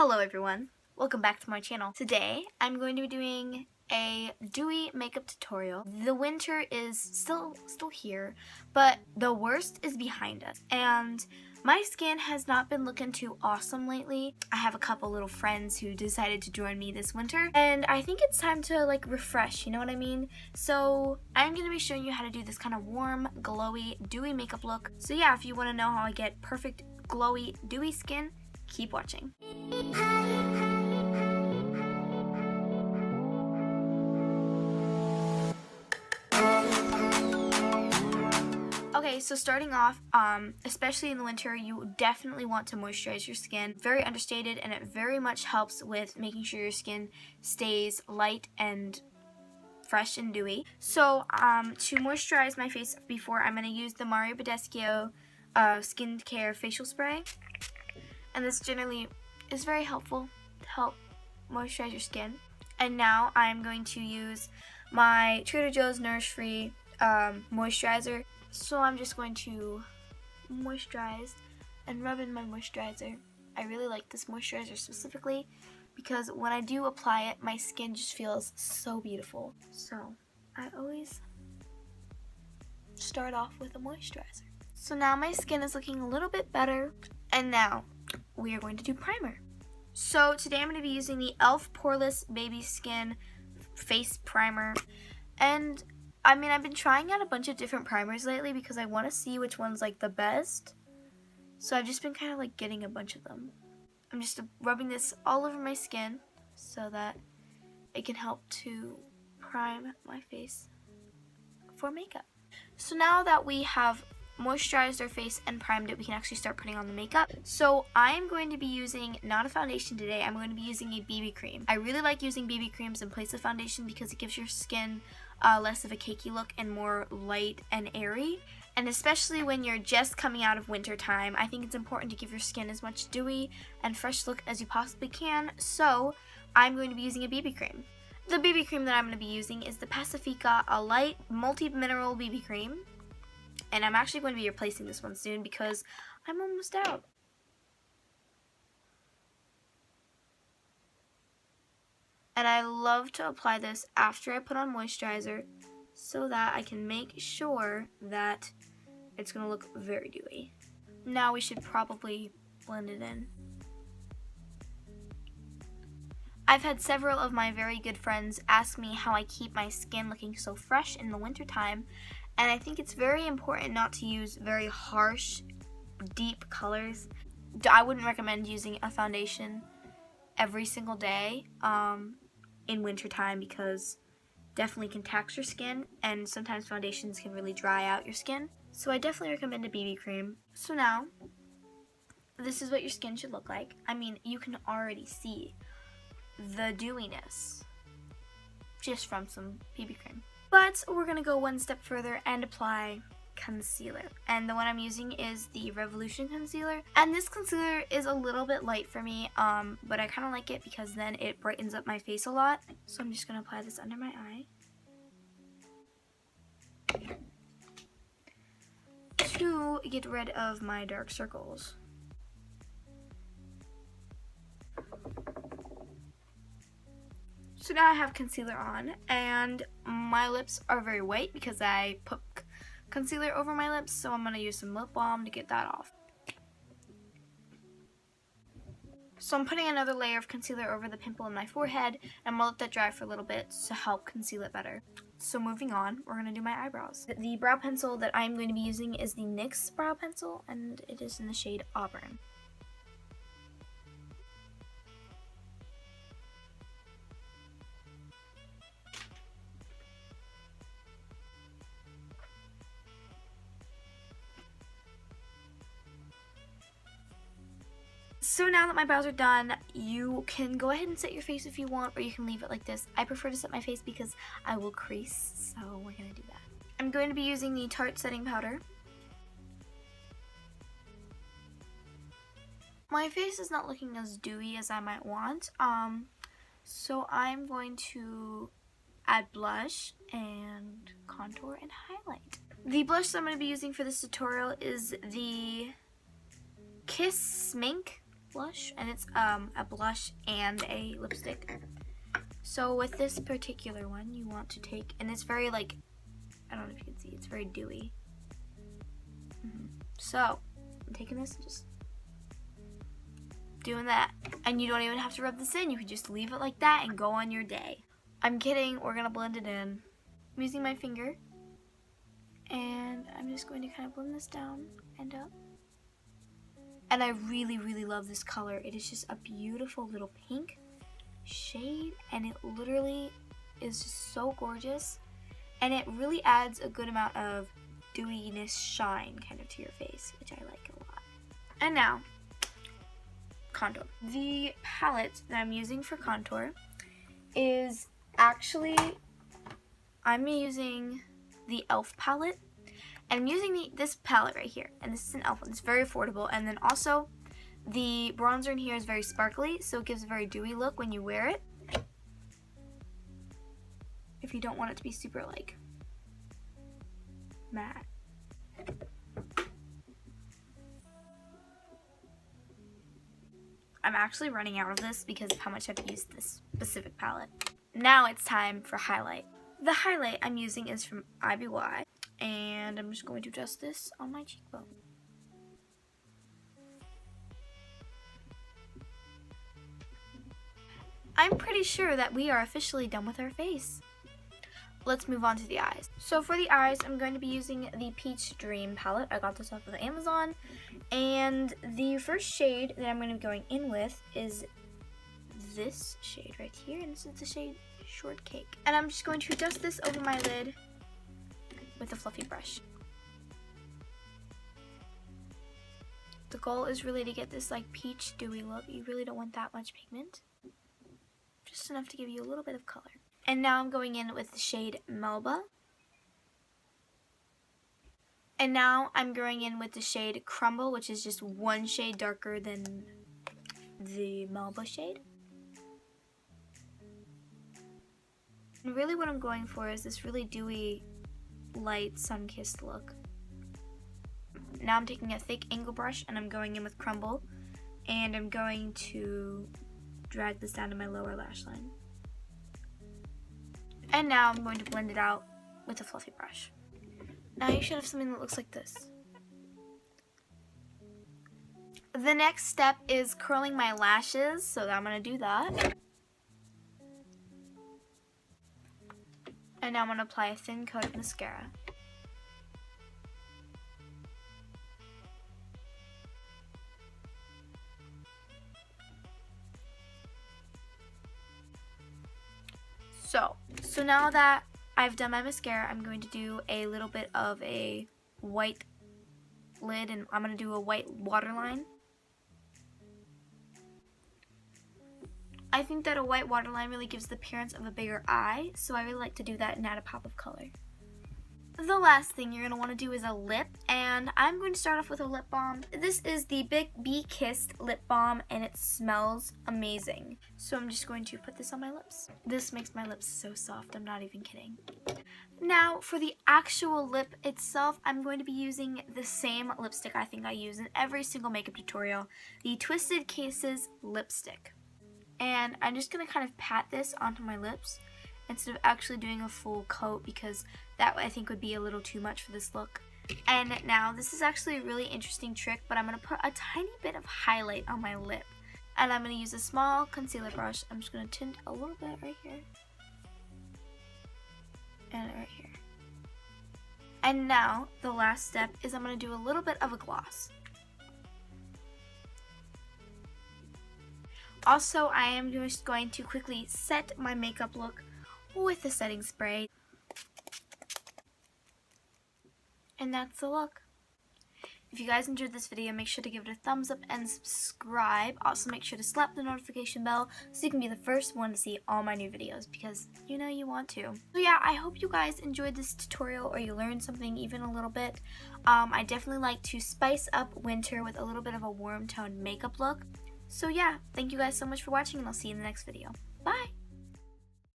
Hello everyone, welcome back to my channel. Today I'm going to be doing a dewy makeup tutorial. The winter is still here, but the worst is behind us. And my skin has not been looking too awesome lately. I have a couple little friends who decided to join me this winter, and I think it's time to refresh, you know what I mean? So I'm going to be showing you how to do this kind of warm, glowy, dewy makeup look. So yeah, if you want to know how I get perfect, glowy, dewy skin, keep watching. Okay, so starting off, especially in the winter, you definitely want to moisturize your skin. Very understated, and it very much helps with making sure your skin stays light and fresh and dewy. So to moisturize my face before, I'm going to use the Mario Badescu skincare facial spray. And this generally is very helpful to help moisturize your skin. And now I'm going to use my Trader Joe's Nourish Free moisturizer. So I'm just going to moisturize and rub in my moisturizer. I really like this moisturizer specifically because when I do apply it, my skin just feels so beautiful. So I always start off with a moisturizer. So now my skin is looking a little bit better, and now we are going to do primer. So today I'm going to be using the e.l.f. Poreless Baby Skin Face Primer. And I mean, I've been trying out a bunch of different primers lately because I want to see which one's the best. So I've just been kind of getting a bunch of them. I'm just rubbing this all over my skin so that it can help to prime my face for makeup. So now that we have moisturized our face and primed it, we can actually start putting on the makeup. So I am going to be using not a foundation today. I'm going to be using a BB cream. I really like using BB creams in place of foundation because it gives your skin less of a cakey look and more light and airy. And especially when you're just coming out of winter time, I think it's important to give your skin as much dewy and fresh look as you possibly can. So I'm going to be using a BB cream. The BB cream that I'm going to be using is the Pacifica, a light multi-mineral BB cream. And I'm actually going to be replacing this one soon because I'm almost out. And I love to apply this after I put on moisturizer so that I can make sure that it's going to look very dewy. Now we should probably blend it in. I've had several of my very good friends ask me how I keep my skin looking so fresh in the wintertime. And I think it's very important not to use very harsh, deep colors. I wouldn't recommend using a foundation every single day in wintertime because definitely can tax your skin, and sometimes foundations can really dry out your skin. So I definitely recommend a BB cream. So now, this is what your skin should look like. I mean, you can already see the dewiness just from some BB cream. But we're going to go one step further and apply concealer. And the one I'm using is the Revolution concealer. And this concealer is a little bit light for me, but I kind of like it because then it brightens up my face a lot. So I'm just going to apply this under my eye to get rid of my dark circles. So now I have concealer on, and my lips are very white because I put concealer over my lips, so I'm going to use some lip balm to get that off. So I'm putting another layer of concealer over the pimple in my forehead, and I'm going to let that dry for a little bit to help conceal it better. So moving on, we're going to do my eyebrows. The brow pencil that I'm going to be using is the NYX brow pencil, and it is in the shade Auburn. So now that my brows are done, you can go ahead and set your face if you want, or you can leave it like this. I prefer to set my face because I will crease, so we're going to do that. I'm going to be using the Tarte setting powder. My face is not looking as dewy as I might want, so I'm going to add blush and contour and highlight. The blush that I'm going to be using for this tutorial is the Kiss Mink blush, and it's a blush and a lipstick. So with this particular one, you want to take, and it's very like, I don't know if you can see, it's very dewy. So I'm taking this and just doing that, and you don't even have to rub this in. You can just leave it like that and go on your day. I'm kidding, we're gonna blend it in. I'm using my finger, and I'm just going to kind of blend this down and up. And I really, really love this color. It is just a beautiful little pink shade, and it literally is just so gorgeous, and it really adds a good amount of dewiness shine kind of to your face, which I like a lot. And now, contour. The palette that I'm using for contour is actually, I'm using the e.l.f. palette, and I'm using this palette right here, and this is an e.l.f. one. It's very affordable, and then also the bronzer in here is very sparkly, so it gives a very dewy look when you wear it, if you don't want it to be super like matte. I'm actually running out of this because of how much I've used this specific palette. Now it's time for highlight. The highlight I'm using is from IBY, and I'm just going to adjust this on my cheekbone. I'm pretty sure that we are officially done with our face. Let's move on to the eyes. So for the eyes, I'm going to be using the Peach Dream palette. I got this off of Amazon. And the first shade that I'm going to be going in with is this shade right here. And this is the shade Shortcake. And I'm just going to adjust this over my lid with a fluffy brush. The goal is really to get this like peach dewy look. You really don't want that much pigment. Just enough to give you a little bit of color. And now I'm going in with the shade Melba. And now I'm going in with the shade Crumble, which is just one shade darker than the Melba shade. And really what I'm going for is this really dewy, light, sun-kissed look. Now I'm taking a thick angle brush and I'm going in with Crumble. And I'm going to drag this down to my lower lash line. And now I'm going to blend it out with a fluffy brush. Now you should have something that looks like this. The next step is curling my lashes, so I'm going to do that. And now I'm going to apply a thin coat of mascara. So now that I've done my mascara, I'm going to do a little bit of a white lid, and I'm going to do a white waterline. I think that a white waterline really gives the appearance of a bigger eye, so I really like to do that and add a pop of color. The last thing you're going to want to do is a lip, and I'm going to start off with a lip balm. This is the Big Bee Kissed lip balm, and it smells amazing. So I'm just going to put this on my lips. This makes my lips so soft, I'm not even kidding. Now for the actual lip itself, I'm going to be using the same lipstick I think I use in every single makeup tutorial, the Twisted Cases lipstick. And I'm just going to kind of pat this onto my lips instead of actually doing a full coat, because that I think would be a little too much for this look. And now this is actually a really interesting trick, but I'm going to put a tiny bit of highlight on my lip. And I'm going to use a small concealer brush. I'm just going to tint a little bit right here. And right here. And now the last step is I'm going to do a little bit of a gloss. Also, I am just going to quickly set my makeup look with the setting spray. And that's the look. If you guys enjoyed this video, make sure to give it a thumbs up and subscribe. Also, make sure to slap the notification bell so you can be the first one to see all my new videos, because you know you want to. So yeah, I hope you guys enjoyed this tutorial, or you learned something even a little bit. I definitely like to spice up winter with a little bit of a warm toned makeup look. So yeah, thank you guys so much for watching, and I'll see you in the next video. Bye!